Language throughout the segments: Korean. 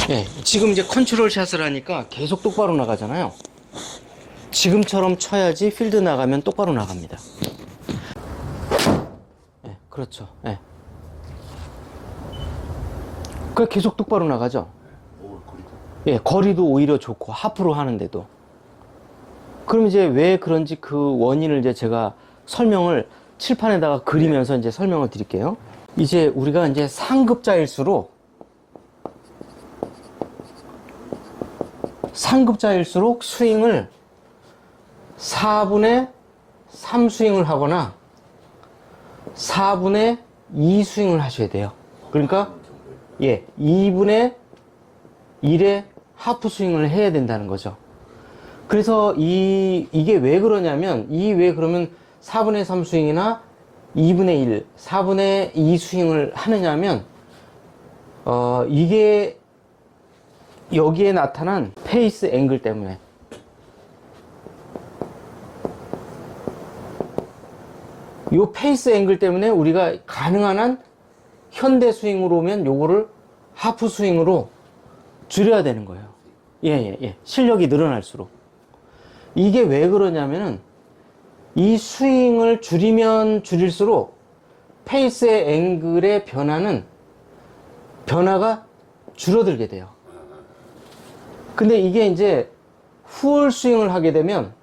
네, 지금 이제 컨트롤 샷을 하니까 계속 똑바로 나가잖아요. 지금처럼 쳐야지 필드 나가면 똑바로 나갑니다. 네, 그렇죠. 네. 그래 계속 똑바로 나가죠. 예, 거리도 오히려 좋고 하프로 하는데도. 그럼 이제 왜 그런지 그 원인을 이제 제가 설명을 칠판에다가 그리면서 이제 설명을 드릴게요. 이제 우리가 이제 상급자일수록 스윙을 4분의 3 스윙을 하거나 4분의 2 스윙을 하셔야 돼요. 그러니까 예, 2분의 1의 하프 스윙을 해야 된다는 거죠. 그래서 이게 왜 그러냐면 왜 그러면 4분의 3 스윙이나 2분의 1, 4분의 2 스윙을 하느냐면 이게 여기에 나타난 페이스 앵글 때문에 이 페이스 앵글 때문에 우리가 가능한 한 현대 스윙으로 오면 요거를 하프 스윙으로 줄여야 되는 거예요. 예. 실력이 늘어날수록. 이게 왜 그러냐면은 이 스윙을 줄이면 줄일수록 페이스의 앵글의 변화가 줄어들게 돼요. 근데 이게 이제 후올 스윙을 하게 되면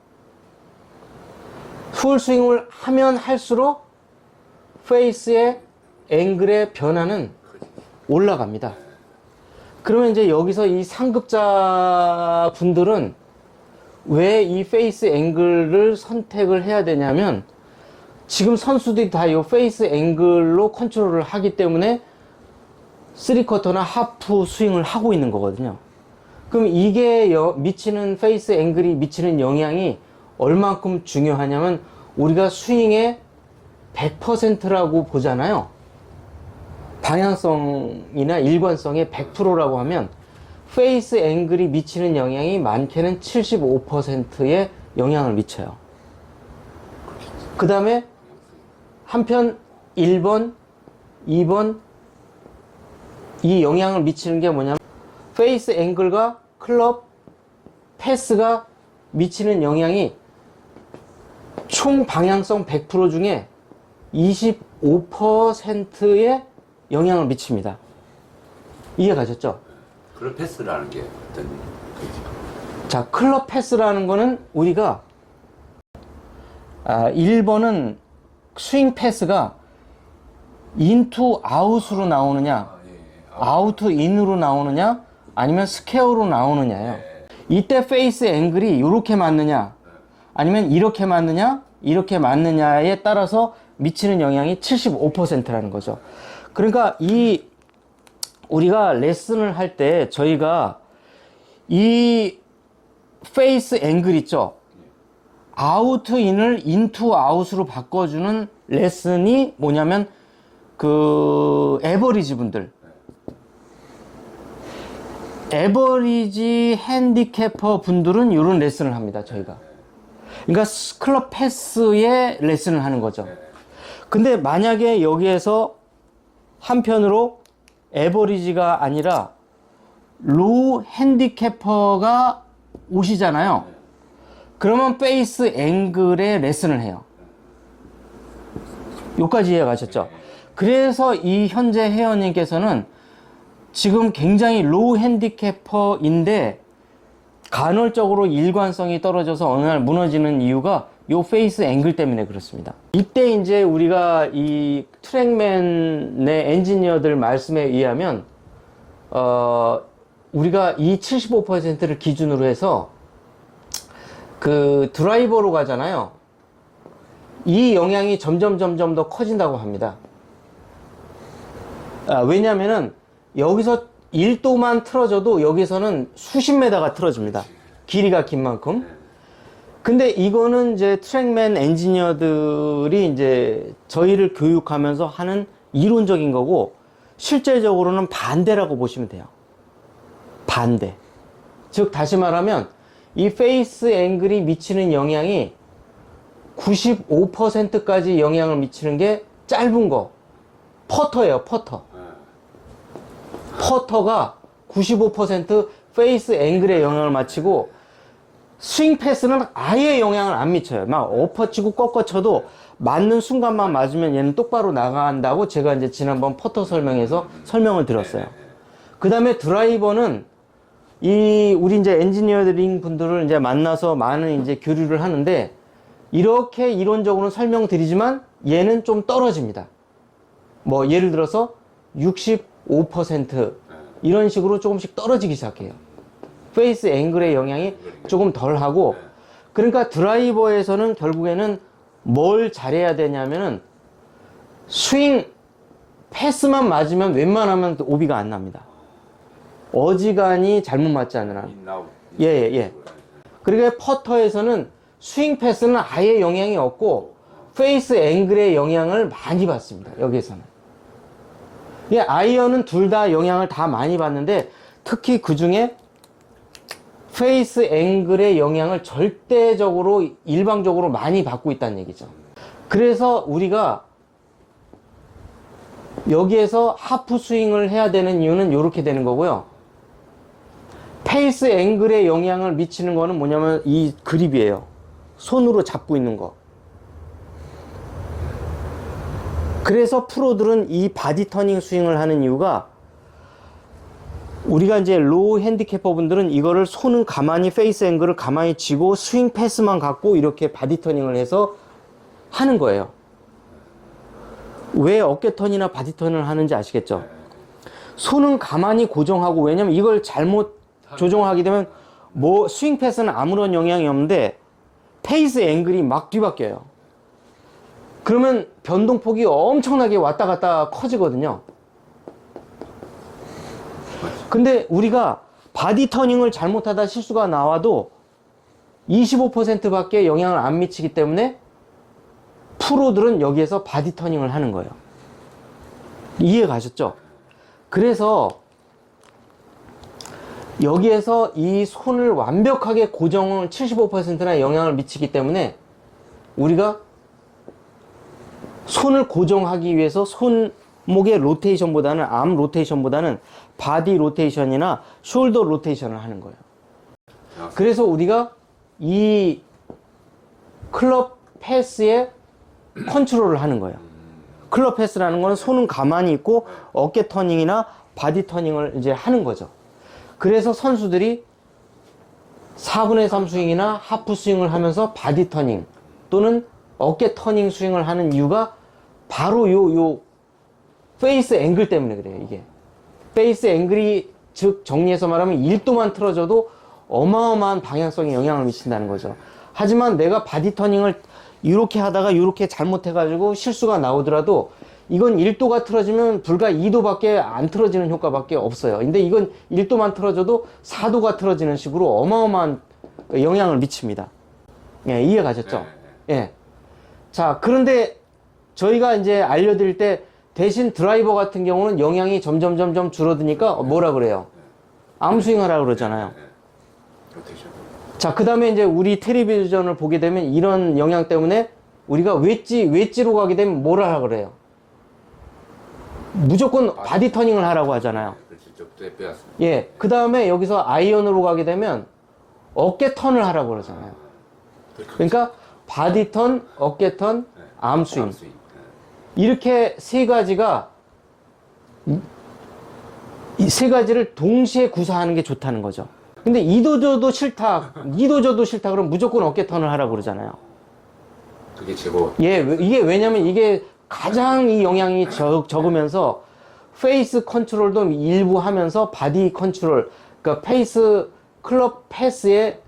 후올 스윙을 하면 할수록 페이스의 앵글의 변화는 올라갑니다. 그러면 이제 여기서 이 상급자 분들은 왜 이 페이스 앵글을 선택을 해야 되냐면 지금 선수들이 다 이 페이스 앵글로 컨트롤을 하기 때문에 3쿼터나 하프 스윙을 하고 있는 거거든요. 그럼 이게 미치는 페이스 앵글이 미치는 영향이 얼만큼 중요하냐면 우리가 스윙의 100%라고 보잖아요. 방향성이나 일관성의 100%라고 하면 페이스 앵글이 미치는 영향이 많게는 75%의 영향을 미쳐요. 그 다음에 한편 1번, 2번 이 영향을 미치는 게 뭐냐면 페이스 앵글과 클럽 패스가 미치는 영향이 총 방향성 100% 중에 25%의 영향을 미칩니다. 이해가셨죠? 클럽 패스라는 게 어떤 거지? 자, 클럽 패스라는 거는 우리가 1번은 스윙 패스가 인투 아웃으로 나오느냐 아우트 인으로 나오느냐 아니면 스퀘어로 나오느냐예요. 이때 페이스 앵글이 이렇게 맞느냐 아니면 이렇게 맞느냐 이렇게 맞느냐에 따라서 미치는 영향이 75%라는 거죠. 그러니까 우리가 레슨을 할 때 저희가 이 페이스 앵글 있죠. 아우트 인을 인투 아웃으로 바꿔주는 레슨이 뭐냐면 그 에버리지 분들, 에버리지 핸디캐퍼 분들은 이런 레슨을 합니다. 저희가. 그러니까 클럽 패스의 레슨을 하는 거죠. 근데 만약에 여기에서 한편으로 에버리지가 아니라 로우 핸디캐퍼가 오시잖아요. 그러면 페이스 앵글의 레슨을 해요. 여기까지 이해가셨죠? 그래서 이 현재 회원님께서는 지금 굉장히 로우 핸디캐퍼인데 간헐적으로 일관성이 떨어져서 어느 날 무너지는 이유가 요 페이스 앵글 때문에 그렇습니다. 이때 이제 우리가 이 트랙맨의 엔지니어들 말씀에 의하면 우리가 이 75%를 기준으로 해서 그 드라이버로 가잖아요. 이 영향이 점점 더 커진다고 합니다. 왜냐면은 여기서 1도만 틀어져도 여기서는 수십 메다가 틀어집니다. 길이가 긴 만큼. 근데 이거는 이제 트랙맨 엔지니어들이 이제 저희를 교육하면서 하는 이론적인 거고 실제적으로는 반대라고 보시면 돼요. 반대. 즉 다시 말하면 이 페이스 앵글이 미치는 영향이 95%까지 영향을 미치는 게 짧은 거 퍼터예요. 퍼터가 95% 페이스 앵글에 영향을 미치고 스윙 패스는 아예 영향을 안 미쳐요. 막 엎어치고 꺾어쳐도 맞는 순간만 맞으면 얘는 똑바로 나간다고 제가 이제 지난번 퍼터 설명에서 설명을 드렸어요. 그 다음에 드라이버는 우리 이제 엔지니어링 분들을 이제 만나서 많은 이제 교류를 하는데 이렇게 이론적으로는 설명드리지만 얘는 좀 떨어집니다. 뭐 예를 들어서 65% 이런 식으로 조금씩 떨어지기 시작해요. 페이스 앵글의 영향이 조금 덜하고, 그러니까 드라이버에서는 결국에는 뭘 잘해야 되냐면은 스윙 패스만 맞으면 웬만하면 오비가 안 납니다. 어지간히 잘못 맞지 않는 한. 예. 그러니까 퍼터에서는 스윙 패스는 아예 영향이 없고 페이스 앵글의 영향을 많이 받습니다. 여기에서는. 예, 아이언은 둘 다 영향을 다 많이 받는데 특히 그 중에 페이스 앵글의 영향을 절대적으로 일방적으로 많이 받고 있다는 얘기죠. 그래서 우리가 여기에서 하프 스윙을 해야 되는 이유는 이렇게 되는 거고요. 페이스 앵글에 영향을 미치는 거는 뭐냐면 이 그립이에요. 손으로 잡고 있는 거. 그래서 프로들은 이 바디 터닝 스윙을 하는 이유가, 우리가 이제 로우 핸디캐퍼 분들은 이거를 손은 가만히 페이스 앵글을 가만히 쥐고 스윙 패스만 갖고 이렇게 바디 터닝을 해서 하는 거예요. 왜 어깨 턴이나 바디 턴을 하는지 아시겠죠? 손은 가만히 고정하고, 왜냐면 이걸 잘못 조정하게 되면 뭐 스윙 패스는 아무런 영향이 없는데 페이스 앵글이 막 뒤바뀌어요. 그러면 변동폭이 엄청나게 왔다 갔다 커지거든요. 근데 우리가 바디 터닝을 잘못하다 실수가 나와도 25%밖에 영향을 안 미치기 때문에 프로들은 여기에서 바디 터닝을 하는 거예요. 이해 가셨죠? 그래서 여기에서 이 손을 완벽하게 고정을 75%나 영향을 미치기 때문에 우리가 손을 고정하기 위해서 손목의 로테이션보다는 암 로테이션보다는 바디 로테이션이나 숄더 로테이션을 하는 거예요. 그래서 우리가 이 클럽 패스의 컨트롤을 하는 거예요. 클럽 패스라는 거는 손은 가만히 있고 어깨 터닝이나 바디 터닝을 이제 하는 거죠. 그래서 선수들이 4분의 3 스윙이나 하프 스윙을 하면서 바디 터닝 또는 어깨 터닝 스윙을 하는 이유가 바로 요 페이스 앵글 때문에 그래요. 이게 페이스 앵글이, 즉 정리해서 말하면 1도만 틀어져도 어마어마한 방향성에 영향을 미친다는 거죠. 하지만 내가 바디 터닝을 이렇게 하다가 이렇게 잘못해가지고 실수가 나오더라도 이건 1도가 틀어지면 불과 2도밖에 안 틀어지는 효과밖에 없어요. 근데 이건 1도만 틀어져도 4도가 틀어지는 식으로 어마어마한 영향을 미칩니다. 예, 이해 가셨죠? 예. 자, 그런데 저희가 이제 알려드릴 때 대신 드라이버 같은 경우는 영향이 점점 줄어드니까 뭐라 그래요? 암스윙 하라고 그러잖아요. 자, 그 다음에 이제 우리 텔레비전을 보게 되면 이런 영향 때문에 우리가 웨지로 가게 되면 뭐라 하라 그래요? 무조건 바디 터닝을 하라고 하잖아요. 예. 그 다음에 여기서 아이언으로 가게 되면 어깨 턴을 하라고 그러잖아요. 그러니까 바디 턴, 어깨 턴, 암스윙. 이렇게 세 가지가, 이 세 가지를 동시에 구사하는 게 좋다는 거죠. 근데 2도 줘도 싫다, 2도 줘도 싫다 그러면 무조건 어깨 턴을 하라고 그러잖아요. 그게 최고. 예, 이게 왜냐면 이게 가장 이 영향이 적으면서 페이스 컨트롤도 일부 하면서 바디 컨트롤, 그러니까 페이스 클럽 패스의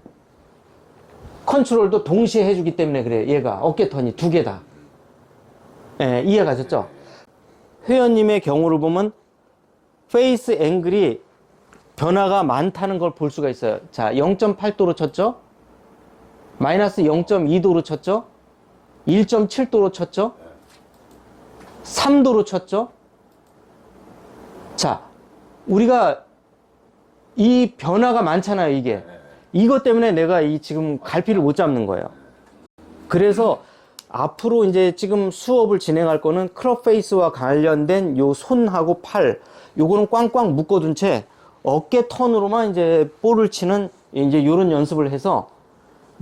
컨트롤도 동시에 해주기 때문에 그래요. 얘가 어깨 턴이 두 개 다. 예, 이해 가셨죠? 회원님의 경우를 보면 페이스 앵글이 변화가 많다는 걸 볼 수가 있어요. 자, 0.8도로 쳤죠? 마이너스 0.2도로 쳤죠? 1.7도로 쳤죠? 3도로 쳤죠? 자, 우리가 이 변화가 많잖아요, 이게. 이것 때문에 내가 지금 갈피를 못 잡는 거예요. 그래서 앞으로 이제 지금 수업을 진행할 거는 클럽 페이스와 관련된 요 손하고 팔, 요거는 꽝꽝 묶어둔 채 어깨 턴으로만 이제 볼을 치는 이제 요런 연습을 해서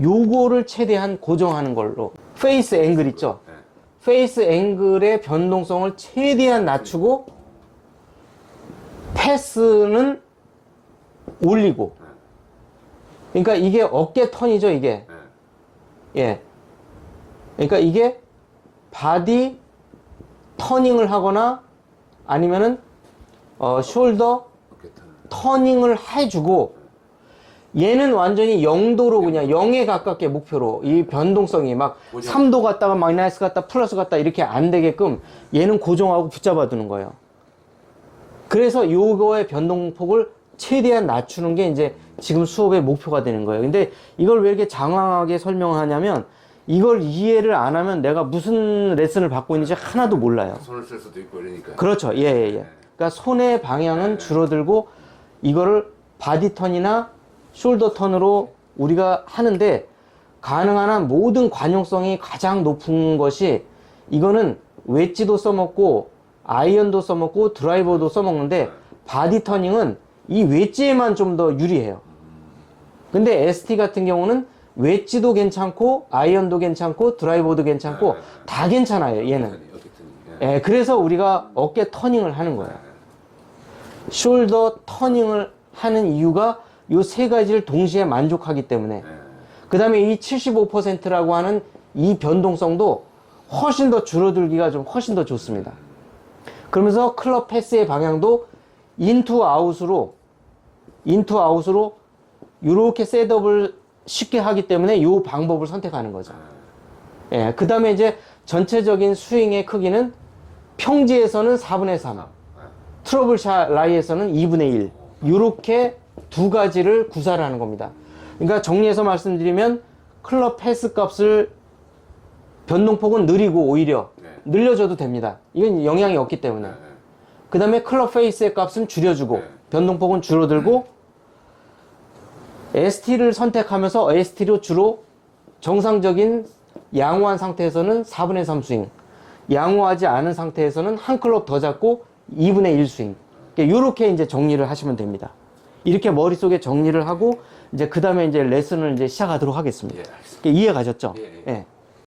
요거를 최대한 고정하는 걸로. 페이스 앵글 있죠? 네. 페이스 앵글의 변동성을 최대한 낮추고 패스는 올리고. 그러니까 이게 어깨 턴이죠, 이게. 네. 예. 그러니까 이게 바디 터닝을 하거나 아니면은 숄더 어깨 턴. 터닝을 해주고, 얘는 완전히 0도로 그냥 0에 가깝게 목표로 이 변동성이 막 고정. 3도 갔다가 마이너스 갔다 플러스 갔다 이렇게 안 되게끔 얘는 고정하고 붙잡아 두는 거예요. 그래서 요거의 변동폭을 최대한 낮추는 게 이제 지금 수업의 목표가 되는 거예요. 근데 이걸 왜 이렇게 장황하게 설명을 하냐면 이걸 이해를 안 하면 내가 무슨 레슨을 받고 있는지 하나도 몰라요. 손을 쓸 수도 있고 이러니까. 그렇죠. 예, 예, 예. 그러니까 손의 방향은 줄어들고 이거를 바디 턴이나 숄더 턴으로 우리가 하는데 가능한 한 모든 관용성이 가장 높은 것이 이거는 웨지도 써먹고 아이언도 써먹고 드라이버도 써먹는데 바디 터닝은 이 웨지에만 좀 더 유리해요. 근데 ST 같은 경우는 웨지도 괜찮고 아이언도 괜찮고 드라이버도 괜찮고 다 괜찮아요, 얘는. 어깨 턴이. 예, 그래서 우리가 어깨 터닝을 하는 거예요. 숄더 터닝을 하는 이유가 요 세 가지를 동시에 만족하기 때문에. 그 다음에 이 75%라고 하는 이 변동성도 훨씬 더 줄어들기가 좀 훨씬 더 좋습니다. 그러면서 클럽 패스의 방향도 인투 아웃으로 이렇게 셋업을 쉽게 하기 때문에 이 방법을 선택하는 거죠. 예, 그 다음에 이제 전체적인 스윙의 크기는 평지에서는 4분의 3, 트러블샷 라이에서는 2분의 1, 이렇게 두 가지를 구사를 하는 겁니다. 그러니까 정리해서 말씀드리면 클럽 패스 값을 변동폭은 느리고 오히려 늘려줘도 됩니다. 이건 영향이 없기 때문에. 그 다음에 클럽 페이스의 값은 줄여주고 변동폭은 줄어들고 ST를 선택하면서 ST로 주로 정상적인 양호한 상태에서는 4분의 3 스윙, 양호하지 않은 상태에서는 한 클럽 더 잡고 2분의 1 스윙. 이렇게 이제 정리를 하시면 됩니다. 이렇게 머릿속에 정리를 하고 이제 그 다음에 이제 레슨을 이제 시작하도록 하겠습니다. 예, 알겠습니다. 이해 가셨죠? 예, 예. 예.